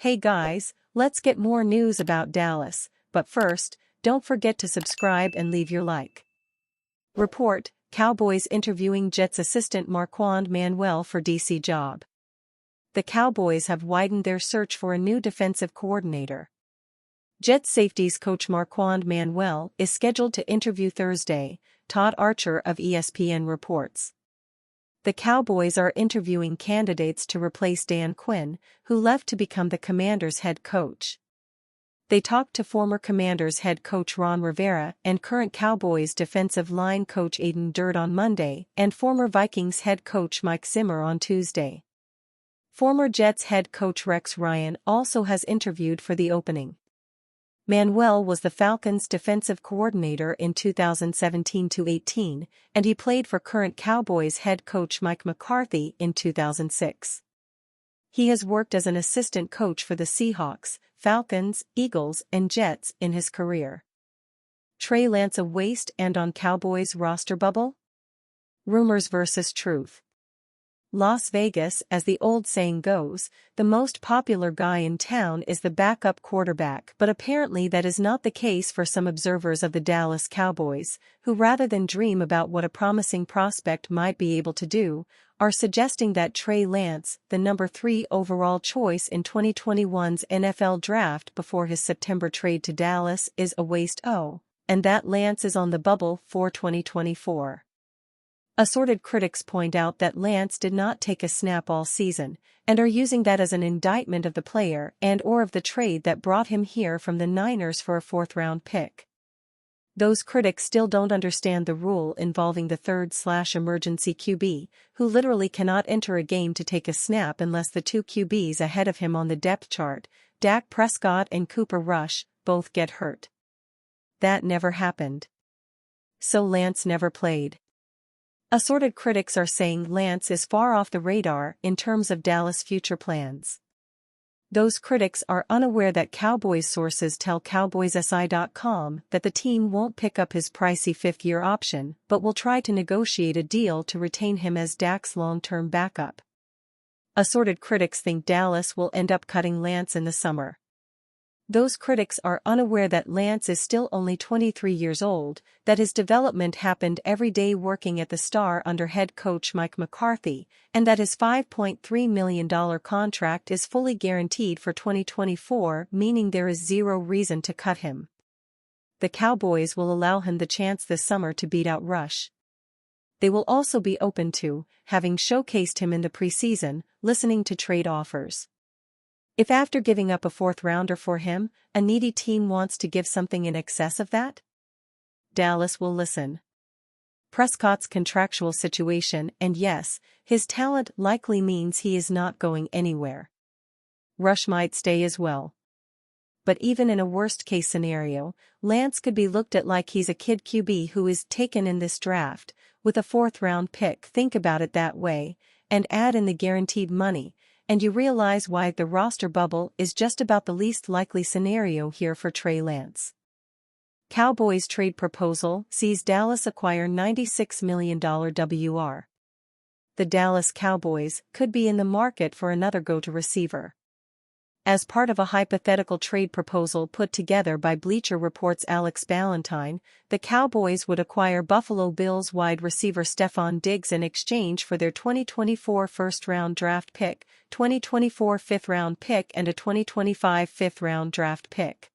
Hey guys, let's get more news about Dallas, but first, don't forget to subscribe and leave your like. Report, Cowboys interviewing Jets assistant Marquand Manuel for DC job. The Cowboys have widened their search for a new defensive coordinator. Jets safeties coach Marquand Manuel is scheduled to interview Thursday, Todd Archer of ESPN reports. The Cowboys are interviewing candidates to replace Dan Quinn, who left to become the Commanders' head coach. They talked to former Commanders head coach Ron Rivera and current Cowboys defensive line coach Aiden Durt on Monday and former Vikings head coach Mike Zimmer on Tuesday. Former Jets head coach Rex Ryan also has interviewed for the opening. Manuel was the Falcons' defensive coordinator in 2017-18, and he played for current Cowboys head coach Mike McCarthy in 2006. He has worked as an assistant coach for the Seahawks, Falcons, Eagles, and Jets in his career. Trey Lance a waste and on Cowboys roster bubble? Rumors versus truth. Las Vegas, as the old saying goes, the most popular guy in town is the backup quarterback, but apparently that is not the case for some observers of the Dallas Cowboys, who rather than dream about what a promising prospect might be able to do, are suggesting that Trey Lance, the number 3 overall choice in 2021's NFL draft before his September trade to Dallas, is a waste and that Lance is on the bubble for 2024. Assorted critics point out that Lance did not take a snap all season, and are using that as an indictment of the player and/or of the trade that brought him here from the Niners for a 4th-round pick. Those critics still don't understand the rule involving the third/emergency QB, who literally cannot enter a game to take a snap unless the 2 QBs ahead of him on the depth chart, Dak Prescott and Cooper Rush, both get hurt. That never happened. So Lance never played. Assorted critics are saying Lance is far off the radar in terms of Dallas' future plans. Those critics are unaware that Cowboys sources tell CowboysSI.com that the team won't pick up his pricey 5th-year option but will try to negotiate a deal to retain him as Dak's long-term backup. Assorted critics think Dallas will end up cutting Lance in the summer. Those critics are unaware that Lance is still only 23 years old, that his development happened every day working at the Star under head coach Mike McCarthy, and that his $5.3 million contract is fully guaranteed for 2024, meaning there is zero reason to cut him. The Cowboys will allow him the chance this summer to beat out Rush. They will also be open to, having showcased him in the preseason, listening to trade offers. If after giving up a 4th-rounder for him, a needy team wants to give something in excess of that, Dallas will listen. Prescott's contractual situation and yes, his talent likely means he is not going anywhere. Rush might stay as well. But even in a worst-case scenario, Lance could be looked at like he's a kid QB who is taken in this draft, with a 4th-round pick. Think about it that way, and add in the guaranteed money, and you realize why the roster bubble is just about the least likely scenario here for Trey Lance. Cowboys trade proposal sees Dallas acquire $96 million WR. The Dallas Cowboys could be in the market for another go-to receiver. As part of a hypothetical trade proposal put together by Bleacher Report's Alex Ballentine, the Cowboys would acquire Buffalo Bills wide receiver Stefon Diggs in exchange for their 2024 first-round draft pick, 2024 5th-round pick and a 2025 5th-round draft pick.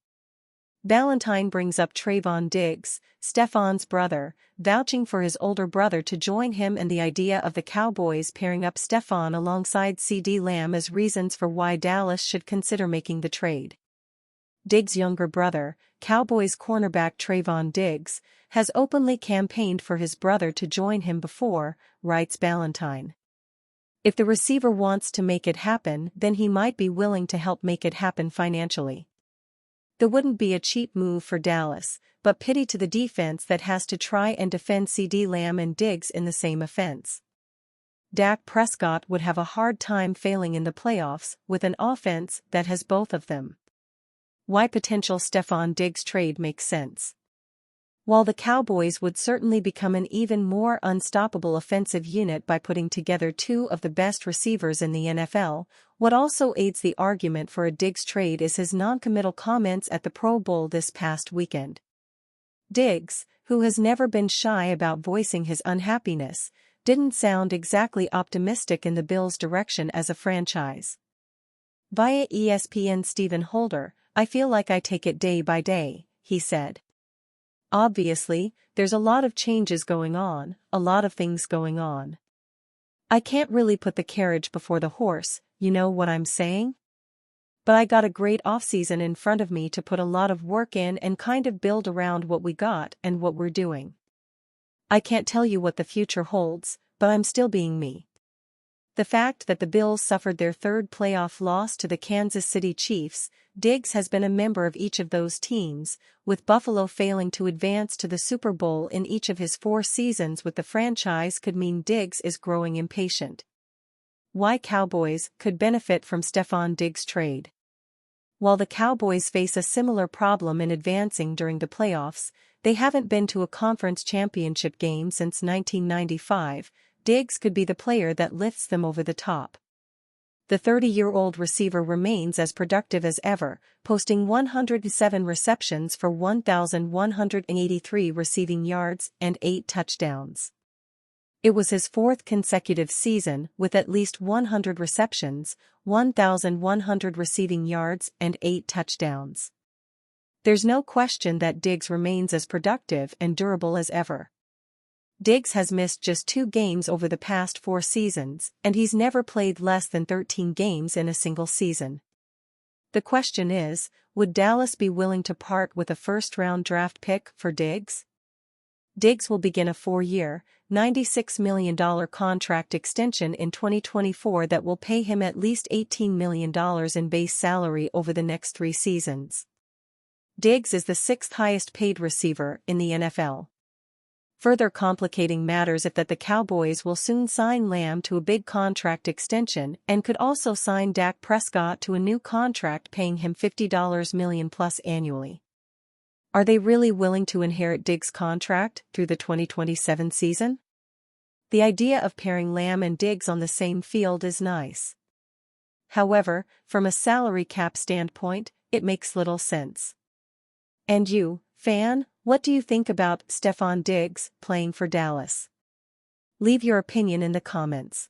Ballentine brings up Trayvon Diggs, Stefon's brother, vouching for his older brother to join him and the idea of the Cowboys pairing up Stefon alongside CeeDee Lamb as reasons for why Dallas should consider making the trade. Diggs' younger brother, Cowboys cornerback Trayvon Diggs, has openly campaigned for his brother to join him before, writes Ballentine. If the receiver wants to make it happen, then he might be willing to help make it happen financially. That wouldn't be a cheap move for Dallas, but pity to the defense that has to try and defend CeeDee Lamb and Diggs in the same offense. Dak Prescott would have a hard time failing in the playoffs with an offense that has both of them. Why potential Stefon Diggs trade makes sense. While the Cowboys would certainly become an even more unstoppable offensive unit by putting together two of the best receivers in the NFL, what also aids the argument for a Diggs trade is his non-committal comments at the Pro Bowl this past weekend. Diggs, who has never been shy about voicing his unhappiness, didn't sound exactly optimistic in the Bills' direction as a franchise. Via ESPN's Stephen Holder, "I feel like I take it day by day," he said. "Obviously, there's a lot of changes going on, a lot of things going on. I can't really put the carriage before the horse, you know what I'm saying? But I got a great offseason in front of me to put a lot of work in and kind of build around what we got and what we're doing. I can't tell you what the future holds, but I'm still being me." The fact that the Bills suffered their third playoff loss to the Kansas City Chiefs, Diggs has been a member of each of those teams, with Buffalo failing to advance to the Super Bowl in each of his 4 seasons with the franchise could mean Diggs is growing impatient. Why Cowboys could benefit from Stefon Diggs' trade. While the Cowboys face a similar problem in advancing during the playoffs, they haven't been to a conference championship game since 1995, Diggs could be the player that lifts them over the top. The 30-year-old receiver remains as productive as ever, posting 107 receptions for 1,183 receiving yards and 8 touchdowns. It was his 4th consecutive season with at least 100 receptions, 1,100 receiving yards and 8 touchdowns. There's no question that Diggs remains as productive and durable as ever. Diggs has missed just 2 games over the past 4 seasons, and he's never played less than 13 games in a single season. The question is, would Dallas be willing to part with a first-round draft pick for Diggs? Diggs will begin a 4-year, $96 million contract extension in 2024 that will pay him at least $18 million in base salary over the next 3 seasons. Diggs is the 6th highest paid receiver in the NFL. Further complicating matters is that the Cowboys will soon sign Lamb to a big contract extension and could also sign Dak Prescott to a new contract paying him $50 million plus annually. Are they really willing to inherit Diggs' contract through the 2027 season? The idea of pairing Lamb and Diggs on the same field is nice. However, from a salary cap standpoint, it makes little sense. And you, fan, what do you think about Stefon Diggs playing for Dallas? Leave your opinion in the comments.